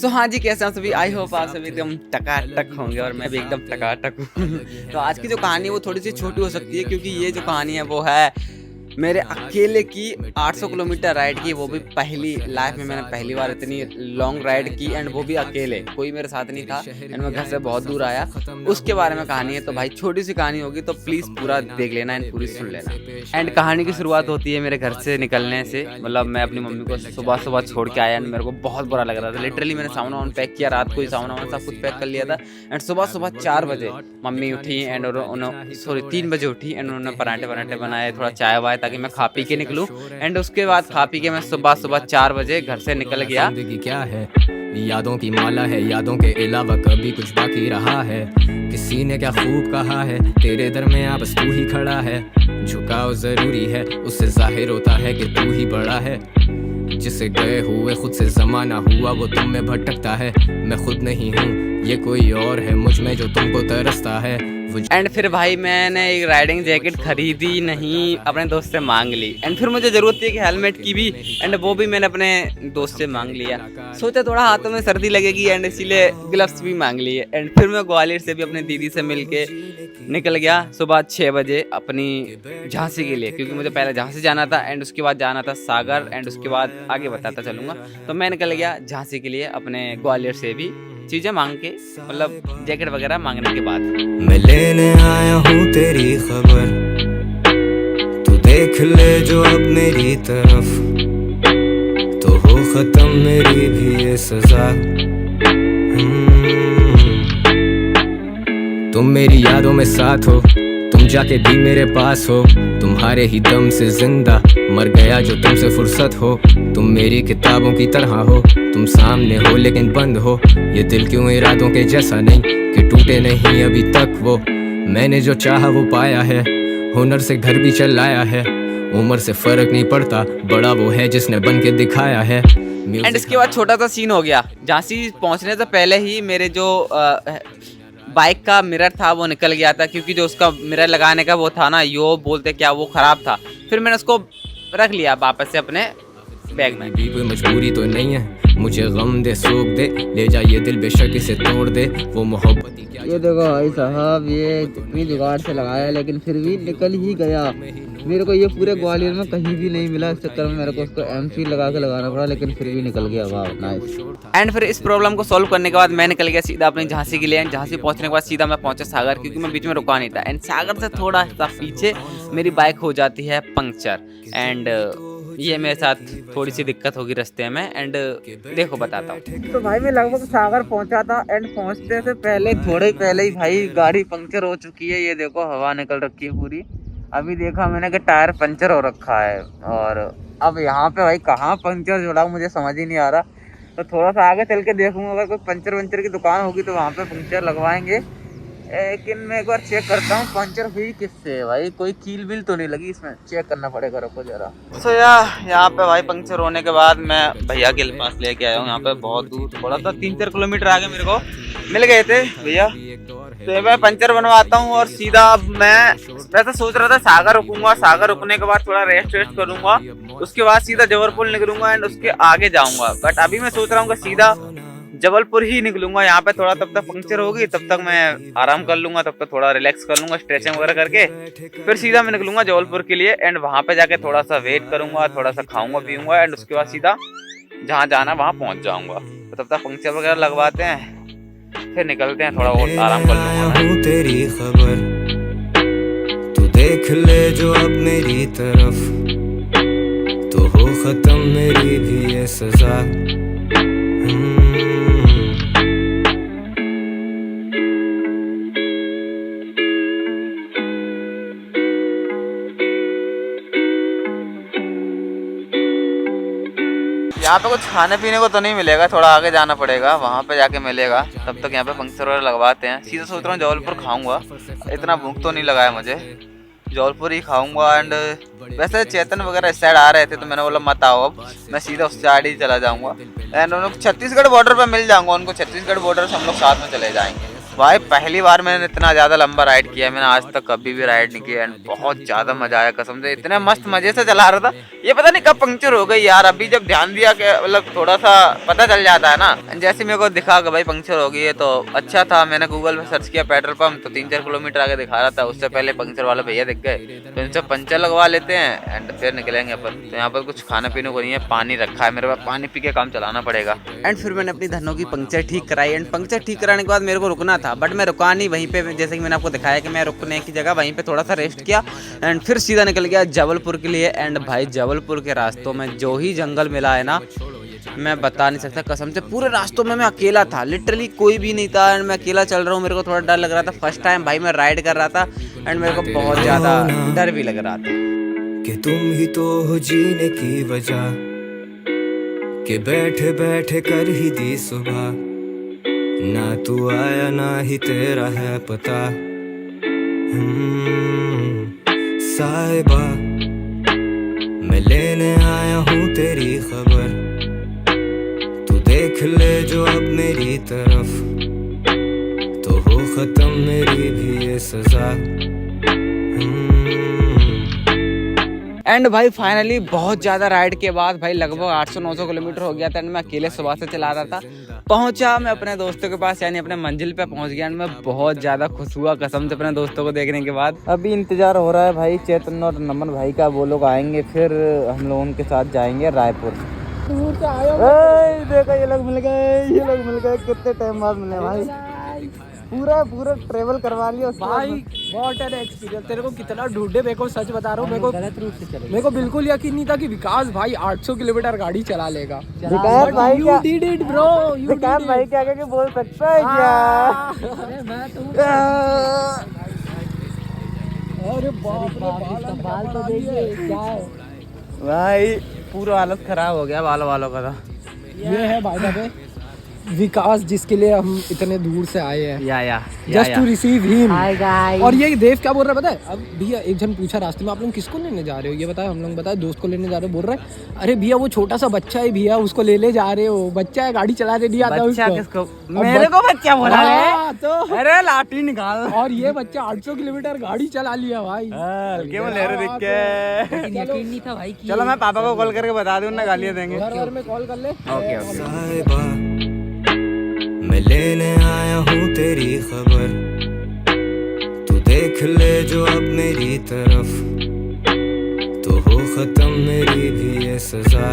सो हाँ जी, कैसे हैं सभी? आई होप आप सभी एकदम टकाटक होंगे और मैं भी एकदम टकाटक हूँ। तो आज की जो कहानी है वो थोड़ी सी छोटी हो सकती है, क्योंकि ये जो कहानी है वो है मेरे अकेले की 800 किलोमीटर राइड की। वो भी पहली लाइफ में मैंने पहली बार इतनी लॉन्ग राइड की, एंड वो भी अकेले, कोई मेरे साथ नहीं था, एंड मैं घर से बहुत दूर आया। उसके बारे में कहानी है। तो भाई छोटी सी कहानी होगी, तो प्लीज़ पूरा देख लेना एंड पूरी सुन लेना। एंड कहानी की शुरुआत होती है मेरे घर से निकलने से। मतलब मैं अपनी मम्मी को सुबह सुबह छोड़ के आया, एंड मेरे को बहुत बुरा लग रहा था। लिटरली मैंने सामान वामान पैक किया, रात को ही सामान वामान सब कुछ पैक कर लिया था। एंड सुबह सुबह 4 बजे मम्मी उठी, एंड उन्होंने 3 बजे उठी, एंड उन्होंने पराठे बनाए, थोड़ा चाय वाय, ताकि मैं खा पी के निकलूं। एंड उसके बाद खा पी के मैं सुबह सुबह 4 बजे घर से निकल गया। जिंदगी क्या है, यादों की माला है, यादों के अलावा कभी कुछ बाकी रहा है। किसी ने क्या खूब कहा है, तेरे दरमियां बस तू ही खड़ा है। झुकाव जरूरी है, उससे जाहिर होता है कि तू ही बड़ा है। जिसे गए हुए खुद से जमाना हुआ, वो तुम में भटकता है। मैं खुद नहीं हूँ, ये कोई और है, मुझ में जो तुमको तरसता है। एंड फिर भाई मैंने एक राइडिंग जैकेट खरीदी नहीं, अपने दोस्त से मांग ली। एंड फिर मुझे ज़रूरत थी कि हेलमेट की भी, एंड वो भी मैंने अपने दोस्त से मांग लिया। सोचा थोड़ा हाथों में सर्दी लगेगी, एंड इसीलिए ग्लव्स भी मांग लिए। एंड फिर मैं ग्वालियर से भी अपनी दीदी से मिल के निकल गया सुबह 6 बजे अपनी झांसी के लिए, क्योंकि मुझे पहले झांसी जाना था, एंड उसके बाद जाना था सागर, एंड उसके बाद आगे बताता चलूँगा। तो मैं निकल गया झांसी के लिए अपने ग्वालियर से भी चीज़ें मांग के, मतलब जैकेट वगैरह मांगने के बाद। मैं लेने आया हूँ तेरी खबर, तू देख ले जो अब मेरी तरफ, तो हो खत्म मेरी भी ये सजा। तुम मेरी यादों में साथ हो, तुम जाके भी मेरे पास हो। तुम्हारे ही दम से जिंदा मर गया जो तुमसे फुर्सत हो। तुम मेरी किताबों की तरह हो, तुम सामने हो लेकिन बंद हो। ये दिल क्यों इरादों के जैसा नहीं कि टूटे नहीं अभी तक वो। मैंने जो चाहा वो पाया है, हुनर से घर भी चलाया है। उम्र से फर्क नहीं पड़ता, बड़ा वो है जिसने बन के दिखाया है। एंड इसके बाद छोटा सा सीन हो गया। झांसी पहुंचने से पहले ही मेरे जो बाइक का मिरर था वो निकल गया था, क्योंकि जो उसका मिरर लगाने का वो था ना, यो बोलते क्या, वो ख़राब था। फिर मैंने उसको रख लिया वापस से अपने बैग में। भी कोई मजबूरी तो नहीं है, मुझे गम दे सोख दे, ले जा ये दिल बेशक इसे तोड़ दे। वो मोहब्बत ही क्या। ये देखो भाई साहब, ये इतनी जुगाड़ से लगाया लेकिन फिर भी निकल ही गया। मेरे को ये पूरे ग्वालियर में कहीं भी नहीं मिला। इस चक्कर में मेरे को उसको एमसी लगा के लगाना पड़ा, लेकिन फिर भी निकल गया। वाह नाइस। एंड फिर इस प्रॉब्लम को सॉल्व करने के बाद मैं निकल गया सीधा अपनी झांसी के लिए। एंड झांसी पहुंचने के बाद सीधा मैं पहुंचा सागर, क्योंकि मैं बीच में रुका नहीं था। एंड सागर से थोड़ा सा पीछे मेरी बाइक हो जाती है पंक्चर, एंड ये मेरे साथ थोड़ी सी दिक्कत होगी रास्ते में। एंड देखो बताता हूँ। तो भाई मैं लगभग सागर पहुंचा था, एंड पहुंचते से पहले थोड़े पहले ही भाई गाड़ी पंक्चर हो चुकी है। ये देखो हवा निकल रखी है पूरी। अभी देखा मैंने कि टायर पंचर हो रखा है, और अब यहाँ पे भाई कहाँ पंक्चर जुड़ा मुझे समझ ही नहीं आ रहा। तो थोड़ा सा आगे चल के देखूंगा, अगर कोई पंचर वंचर की दुकान होगी तो वहाँ पे पंक्चर लगवाएंगे। लेकिन मैं एक बार चेक करता हूँ पंचर हुई किससे है भाई। कोई कील बिल तो नहीं लगी इसमें, चेक करना पड़ेगा, रुको जरा। सो यहाँ पे भाई पंक्चर होने के बाद मैं भैया के पास लेके आया हूँ। यहाँ पे बहुत दूर, थोड़ा सा 3-4 किलोमीटर आगे मेरे को मिल गए थे भैया। तो मैं पंचर बनवाता हूँ, और सीधा मैं वैसे सोच रहा था सागर रुकूंगा। सागर रुकने के बाद थोड़ा रेस्ट वेस्ट करूंगा, उसके बाद सीधा जबलपुर निकलूंगा, एंड उसके आगे जाऊंगा। बट अभी मैं सोच रहा हूँ कि सीधा जबलपुर ही निकलूंगा। यहाँ पे थोड़ा तब तक पंक्चर होगी, तब तक मैं आराम कर लूंगा, तब तक थोड़ा रिलैक्स कर लूंगा स्ट्रेचिंग वगैरह करके। फिर सीधा मैं निकलूंगा जबलपुर के लिए, एंड वहाँ पे जाके थोड़ा सा वेट करूंगा, थोड़ा सा खाऊंगा पीऊंगा, एंड उसके बाद सीधा जहाँ जाना वहाँ पहुँच जाऊंगा। तो तब तक पंक्चर वगैरह लगवाते हैं, फिर निकलते हैं, थोड़ा और आराम कर लूंगा। तेरी खबर, तू देख ले जो अब मेरी तरफ, तो हो खत्म मेरी भी ये सजा। यहाँ पे कुछ खाने पीने को तो नहीं मिलेगा, थोड़ा आगे जाना पड़ेगा, वहाँ पे जाके मिलेगा। तब तक यहाँ पे पंक्चर वगैरह लगवाते हैं। सीधा सोच रहा हूँ जबलपुर खाऊंगा, इतना भूख तो नहीं लगाया मुझे, जबलपुर ही खाऊंगा। एंड वैसे चेतन वगैरह इस साइड आ रहे थे, तो मैंने बोला मत आओ, अब मैं सीधा उस साइड ही चला जाऊंगा। एंड उन लोग छत्तीसगढ़ बॉर्डर पर मिल जाऊंगा उनको, छत्तीसगढ़ बॉर्डर से हम लोग साथ में चले जाएंगे। भाई पहली बार मैंने इतना ज्यादा लंबा राइड किया, मैंने आज तक कभी भी राइड नहीं किया एंड बहुत ज्यादा मजा आया कसम से, इतने मस्त मजे से चला रहा था। ये पता नहीं कब पंक्चर हो गई यार, अभी जब ध्यान दिया कि मतलब थोड़ा सा पता चल जाता है ना, जैसे मेरे को दिखा कि भाई पंक्चर हो गई है तो अच्छा था। मैंने गूगल पे सर्च किया पेट्रोल पंप तो 3-4 किलोमीटर आगे दिखा रहा था, उससे पहले पंक्चर वाले भैया दिख गए, तो इनसे पंचर लगवा लेते हैं एंड फिर निकलेंगे अपन। तो यहाँ पर कुछ खाने पीने को नहीं है, पानी रखा है मेरे पास, पानी पी के काम चलाना पड़ेगा। एंड फिर मैंने अपनी धनों की पंक्चर ठीक कराई एंड पंक्चर ठीक कराने के बाद मेरे को रुकना था, बट मैं रुका नहीं वहीं पे, जैसे कि मैंने आपको दिखाया कि मैं रुकने की जगह वहीं पे थोड़ा सा रेस्ट किया एंड फिर सीधा निकल गया जबलपुर के लिए। एंड भाई जबलपुर के रास्तों में जो ही जंगल मिला है ना, मैं बता नहीं सकता कसम से। पूरे रास्तों में मैं अकेला था, लिटरली कोई भी नहीं था एंड मैं अकेला चल रहा हूँ। मेरे को थोड़ा डर लग रहा था, फर्स्ट टाइम भाई मैं राइड कर रहा था एंड मेरे को बहुत ज़्यादा डर भी लग रहा था कि तुम ही तो हो जीने की वजह, कि बैठे बैठे कर ही दी सुबह, ना तू आया ना ही तेरा है पता। साहिबा मैं लेने आया हूँ तेरी खबर, तू देख ले जो अब मेरी तरफ, तो हो खत्म मेरी भी ये सजा। एंड भाई फाइनली बहुत ज़्यादा राइड के बाद भाई लगभग 800-900 किलोमीटर हो गया था एंड मैं अकेले सुबह से चला रहा था। पहुंचा मैं अपने दोस्तों के पास, यानी अपने मंजिल पे पहुंच गया एंड मैं बहुत ज़्यादा खुश हुआ कसम से अपने दोस्तों को देखने के बाद। अभी इंतजार हो रहा है भाई चेतन और नमन भाई का, वो लोग आएंगे फिर हम लोग उनके साथ जाएंगे रायपुर। देखो ये लोग मिल गए, कितने टाइम बाद मिले भाई, पूरा ट्रेवल करवा लिया भाई। बहुत एक्सपीरियंस, तेरे को कितना ढूंढे, मेरे को सच बता रहा हूँ, मेरे को बिल्कुल यकीन नहीं था कि विकास भाई 800 किलोमीटर गाड़ी चला लेगा। विकास भाई You did it, bro. You did Vikas it. भाई क्या क्या बोल सकता है क्या? अरे बाप रे, बाल तो देखिए क्या है भाई पूरा हालत खराब हो गया बाल वालों का था। ये है भाई साहब विकास, जिसके लिए हम इतने दूर से आए हैं, या जस्ट टू रिसीव हिम। और ये देव क्या बोल रहा है पता है? अब भैया एक जन पूछा रास्ते में आप लोग किसको लेने जा रहे हो, ये बताया, हम लोग बताया दोस्त को लेने जा रहे हो। बोल रहे हैं अरे भैया वो छोटा सा बच्चा है भैया, उसको ले जा रहे हो, बच्चा है गाड़ी चलाने नहीं आता बच्चा उसको। किसको? मेरे को बच्चा बोला है तो अरे लाठी निकाल। और ये बच्चा 800 किलोमीटर गाड़ी चला लिया भाई। क्यों ले रहे दिख के? यकीन नहीं था भाई। चलो मैं पापा को कॉल करके बता दूं ना, गालियां देंगे। घर में कॉल कर ले। ओके साहिबा मैं लेने आया हूँ तेरी खबर, तू देख ले जो अब मेरी तरफ, तो हो खत्म मेरी भी ये सजा।